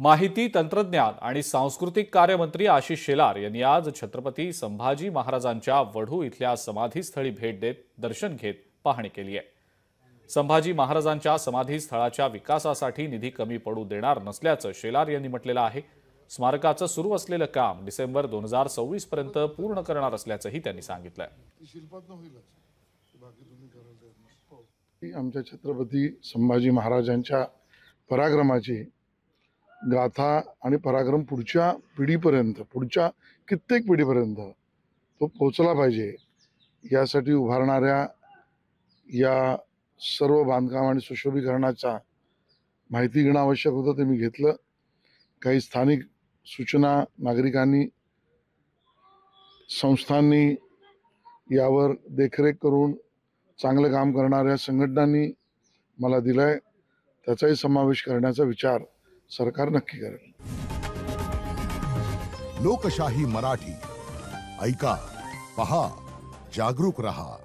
माहिती तंत्रज्ञान आणि सांस्कृतिक कार्यमंत्री आशिष शेलार यांनी आज छत्रपती संभाजी महाराजांच्या वढू इथल्या समाधीस्थळी भेट देत दर्शन घेत पाहणी केली आहे। संभाजी महाराजांच्या समाधीस्थळाच्या विकासासाठी निधी कमी पडू देणार नसल्याचं शेलार यांनी म्हटलेलं आहे। स्मारकाचं सुरू असलेलं काम डिसेंबर 2026 पर्यंत पूर्ण करणार असल्याचंही त्यांनी सांगितलं। आमच्या छत्रपती संभाजी महाराजांच्या पराक्रमाची गाथा आणि पराक्रम पुढच्या पिढीपर्यंत, पुढच्या कित्येक पिढीपर्यंत तो पोहोचला पाहिजे यासाठी उभारणाऱ्या या सर्व बांधकाम आणि सुशोभीकरणाचा माहिती घेणं आवश्यक होतं, ते मी घेतलं। काही स्थानिक सूचना नागरिकांनी, संस्थांनी, यावर देखरेख करून चांगलं काम करणाऱ्या संघटनांनी मला दिलाय, त्याचाही समावेश करण्याचा विचार सरकार नक्की करेल। लोकशाही मराठी ऐका, पहा, जागरूक रहा।